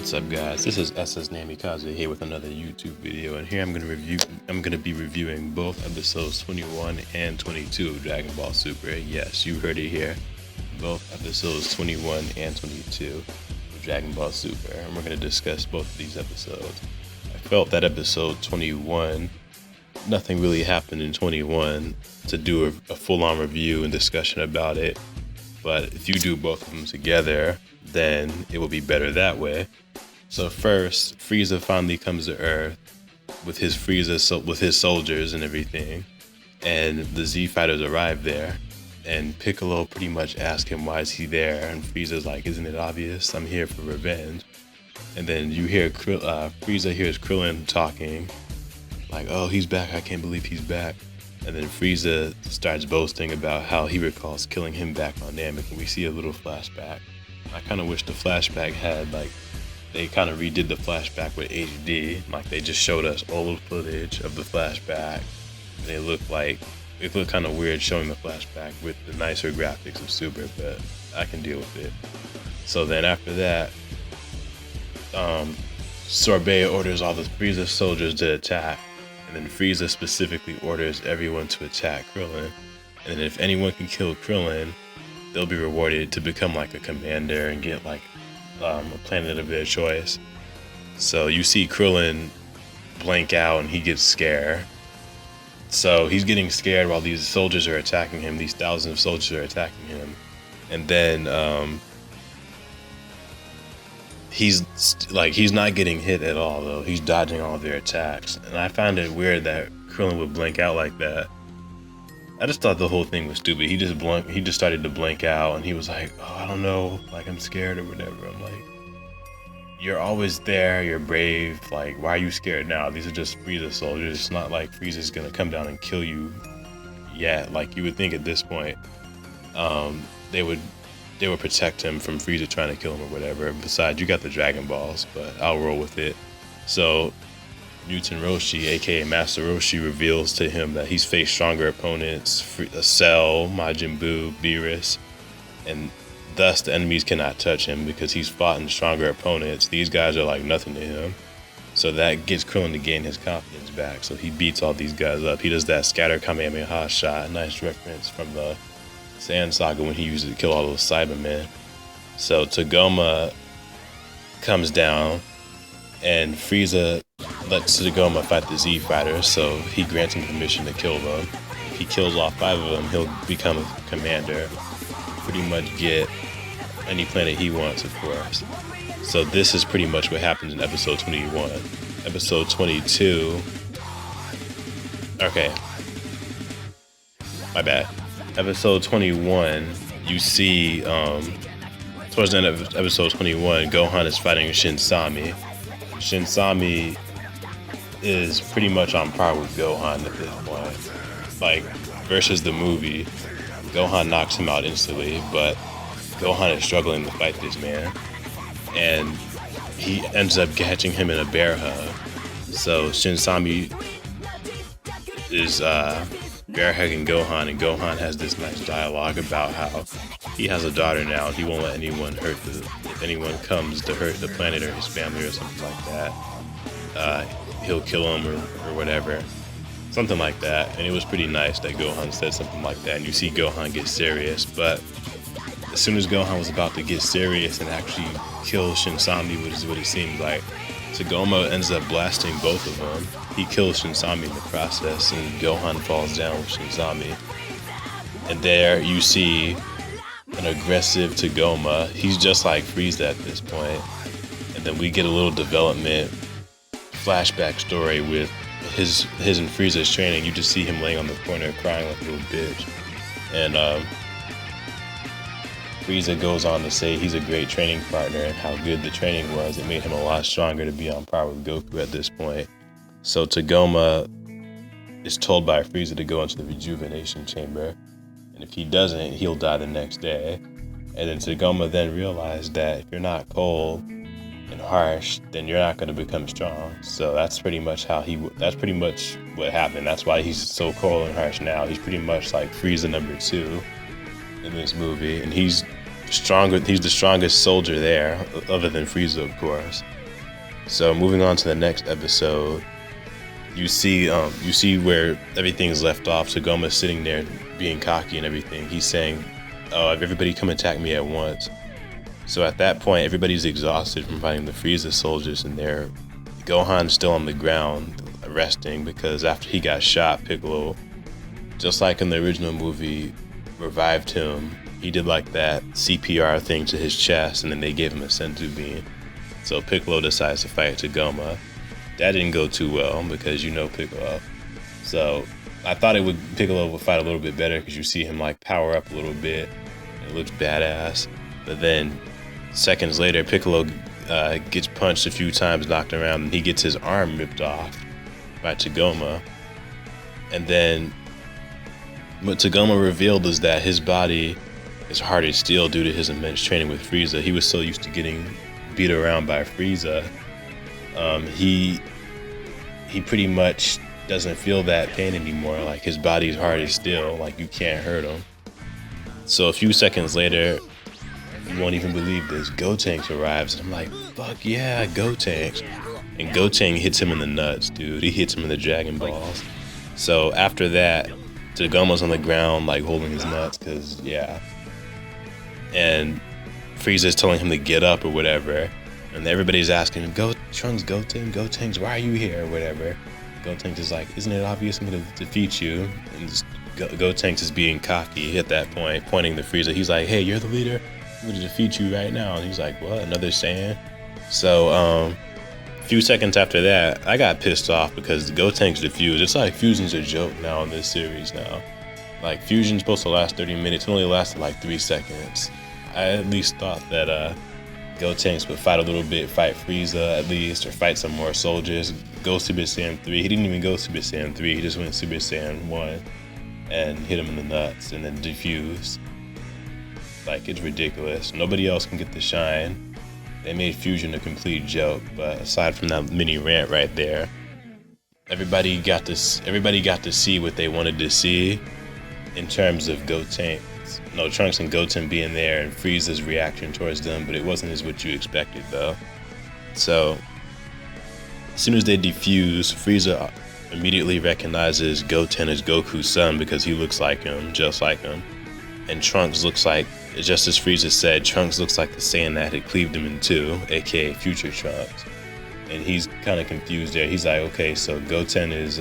What's up, guys? This is SS Namikaze here with another YouTube video, and here I'm gonna be reviewing both episodes 21 and 22 of Dragon Ball Super. Yes, you heard it here. Both episodes 21 and 22 of Dragon Ball Super, and we're gonna discuss both of these episodes. I felt that episode 21, nothing really happened in 21 to do a full-on review and discussion about it. But if you do both of them together, then it will be better that way. So first, Frieza finally comes to Earth with his soldiers and everything, and the Z fighters arrive there, and Piccolo pretty much asks him why is he there, and Frieza's like, isn't it obvious? I'm here for revenge. And then you hear Frieza hears Krillin talking, like, oh, he's back, I can't believe he's back. And then Frieza starts boasting about how he recalls killing him back on Namek, and we see a little flashback. I kind of wish the flashback had, like, they kind of redid the flashback with HD, like they just showed us old footage of the flashback, and it looked kind of weird showing the flashback with the nicer graphics of Super, but I can deal with it. So then after that, Sorbet orders all the Frieza soldiers to attack, and then Frieza specifically orders everyone to attack Krillin, and then if anyone can kill Krillin, they'll be rewarded to become like a commander and get like a planet of their choice. So you see Krillin blank out and he gets scared. So he's getting scared while these soldiers are attacking him. These thousands of soldiers are attacking him. And then he's not getting hit at all though. He's dodging all their attacks. And I found it weird that Krillin would blank out like that. I just thought the whole thing was stupid. He just started to blank out, and he was like, oh, I don't know, like, I'm scared or whatever. I'm like, you're always there, you're brave, like, why are you scared now? These are just Frieza soldiers. It's not like Frieza's gonna come down and kill you yet. Like, you would think at this point, they would protect him from Frieza trying to kill him or whatever. Besides, you got the Dragon Balls, but I'll roll with it. So Newton Roshi, aka Master Roshi, reveals to him that he's faced stronger opponents, Cell, Majin Buu, Beerus, and thus the enemies cannot touch him because he's fought in stronger opponents. These guys are like nothing to him. So that gets Krillin to gain his confidence back. So he beats all these guys up. He does that scatter Kamehameha shot, nice reference from the Saiyan Saga when he used it to kill all those Cybermen. So Tagoma comes down, and Frieza lets Tagoma fight the Z fighters, so he grants him permission to kill them. If he kills all 5 of them, he'll become a commander, pretty much get any planet he wants, of course. So this is pretty much what happens in episode 21. Episode 22, okay, my bad. Episode 21, you see, towards the end of episode 21, Gohan is fighting Shinsami. Shinsami is pretty much on par with Gohan at this point. Like, versus the movie, Gohan knocks him out instantly, but Gohan is struggling to fight this man. And he ends up catching him in a bear hug. So Shinsami is bear hugging Gohan, and Gohan has this nice dialogue about how he has a daughter now and he won't let anyone if anyone comes to hurt the planet or his family or something like that, he'll kill him or whatever, something like that. And it was pretty nice that Gohan said something like that, and you see Gohan get serious. But as soon as Gohan was about to get serious and actually kill Shinsami, which is what it seemed like, Tagoma ends up blasting both of them. He kills Shinsami in the process, and Gohan falls down with Shinsami. And there you see an aggressive Tagoma. He's just like Frieza at this point. And then we get a little development flashback story with his and Frieza's training. You just see him laying on the corner crying like a little bitch. And Frieza goes on to say he's a great training partner and how good the training was. It made him a lot stronger to be on par with Goku at this point. So Tagoma is told by Frieza to go into the rejuvenation chamber, and if he doesn't, he'll die the next day. And then Tagoma then realized that if you're not cold and harsh, then you're not going to become strong. So that's pretty much what happened. That's why he's so cold and harsh now. He's pretty much like Frieza number 2 in this movie, and he's stronger. He's the strongest soldier there, other than Frieza, of course. So moving on to the next episode, you see where everything's left off. Tagoma's sitting there being cocky and everything. He's saying, "Oh, everybody come attack me at once." So at that point, everybody's exhausted from fighting the Frieza soldiers, and Gohan's still on the ground resting because after he got shot, Piccolo, just like in the original movie, revived him. He did like that CPR thing to his chest, and then they gave him a senzu bean. So Piccolo decides to fight Tagoma. That didn't go too well because you know Piccolo. So I thought Piccolo would fight a little bit better because you see him like power up a little bit. It looks badass. But then seconds later, Piccolo gets punched a few times, knocked around, and he gets his arm ripped off by Tagoma. And then what Tagoma revealed is that his body is hard as steel due to his immense training with Frieza. He was so used to getting beat around by Frieza. He pretty much doesn't feel that pain anymore. Like his body's hard as steel. Like you can't hurt him. So a few seconds later, you won't even believe this, Gotenks arrives, and I'm like, fuck yeah, Gotenks. And Gotenks hits him in the nuts, dude. He hits him in the Dragon Balls. So after that, Tagoma's on the ground, like holding his nuts, cause yeah. And Frieza's telling him to get up or whatever. And everybody's asking him, Trunks, Gotenks, why are you here or whatever. Gotenks is like, isn't it obvious I'm gonna defeat you? And Gotenks is being cocky at that point, pointing to Frieza. He's like, hey, you're the leader? I'm gonna defeat you right now. And he's like, what, another Saiyan? So a few seconds after that, I got pissed off because the Gotenks defused. It's like fusion's a joke now in this series now. Like fusion's supposed to last 30 minutes, it only lasted like 3 seconds. I at least thought that Gotenks would fight a little bit, fight Frieza at least, or fight some more soldiers. Go Super Saiyan 3. He didn't even go Super Saiyan 3, he just went Super Saiyan 1 and hit him in the nuts and then defused. Like, it's ridiculous. Nobody else can get the shine. They made fusion a complete joke, but aside from that mini rant right there, everybody got to see what they wanted to see in terms of Trunks and Goten being there and Frieza's reaction towards them, but it wasn't as what you expected though. So as soon as they defuse, Frieza immediately recognizes Goten as Goku's son because he looks like him, just like him. And Trunks looks like, just as Frieza said, Trunks looks like the Saiyan that had cleaved him in two, aka Future Trunks. And he's kind of confused there. He's like, okay, so Goten is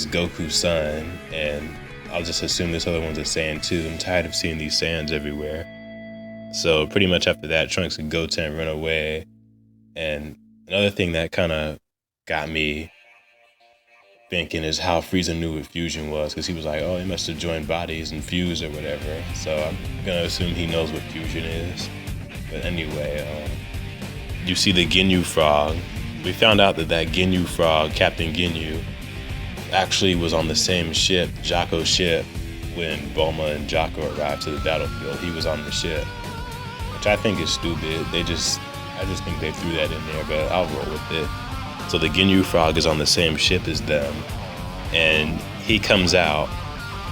Goku's son, and I'll just assume this other one's a Saiyan too. I'm tired of seeing these Saiyans everywhere. So pretty much after that, Trunks and Goten run away. And another thing that kind of got me thinking is how Frieza knew what fusion was, because he was like, oh, he must have joined bodies and fused or whatever. So I'm gonna assume he knows what fusion is. But anyway, you see the Ginyu frog. We found out that Ginyu frog, Captain Ginyu, actually was on the same ship, Jaco's ship, when Bulma and Jaco arrived to the battlefield. He was on the ship, which I think is stupid. I just think they threw that in there, but I'll roll with it. So the Ginyu frog is on the same ship as them, and he comes out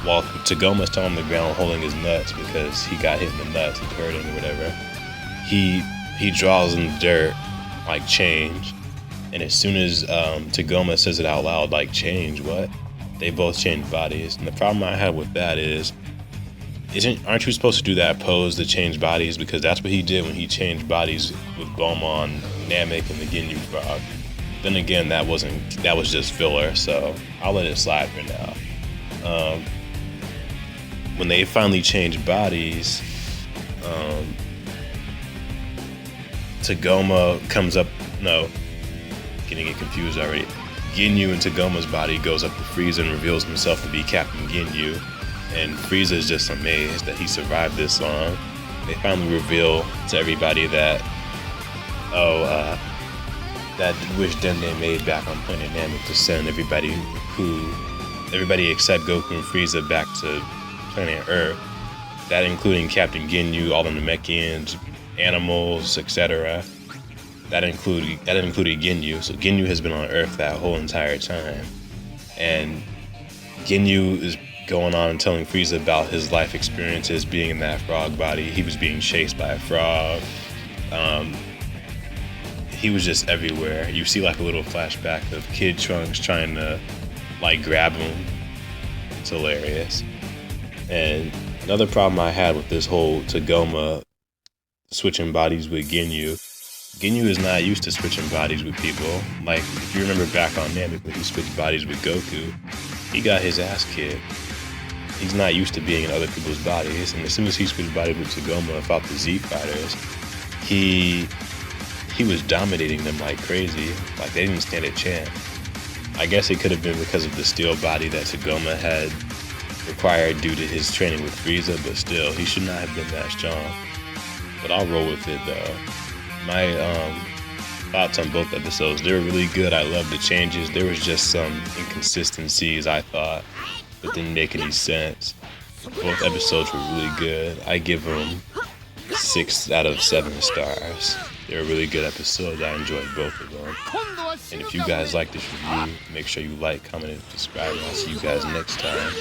while Tagoma's still on the ground holding his nuts because he got hit in the nuts, it's hurting or whatever. He draws in the dirt, like change, and as soon as Tagoma says it out loud, like change, what? They both change bodies. And the problem I have with that is, aren't you supposed to do that pose to change bodies? Because that's what he did when he changed bodies with Bulma on Namek and the Ginyu frog. Then again, that was just filler, so I'll let it slide for now. When they finally changed bodies, Tagoma comes up, no, getting it confused already. Ginyu and Tagoma's body goes up to Frieza and reveals himself to be Captain Ginyu, and Frieza is just amazed that he survived this long. They finally reveal to everybody that, that wish Dende made back on planet Namek to send everybody except Goku and Frieza back to planet Earth. That including Captain Ginyu, all the Namekians, animals, etc. That included Ginyu. So Ginyu has been on Earth that whole entire time. And Ginyu is going on and telling Frieza about his life experiences being in that frog body. He was being chased by a frog. he was just everywhere. You see like a little flashback of Kid Trunks trying to like grab him. It's hilarious. And another problem I had with this whole Tagoma switching bodies with Ginyu. Ginyu is not used to switching bodies with people. Like, if you remember back on Namek when he switched bodies with Goku, he got his ass kicked. He's not used to being in other people's bodies, and as soon as he switched bodies with Tagoma and fought the Z Fighters, he was dominating them like crazy. Like, they didn't stand a chance. I guess it could have been because of the steel body that Tagoma had required due to his training with Frieza, but still, he should not have been that strong. But I'll roll with it though. My thoughts on both episodes, they were really good. I love the changes. There was just some inconsistencies, I thought, that didn't make any sense. Both episodes were really good. I give them 6 out of 7 stars. They were really good episodes. I enjoyed both of them. And if you guys like this review, make sure you like, comment, and subscribe, and I'll see you guys next time.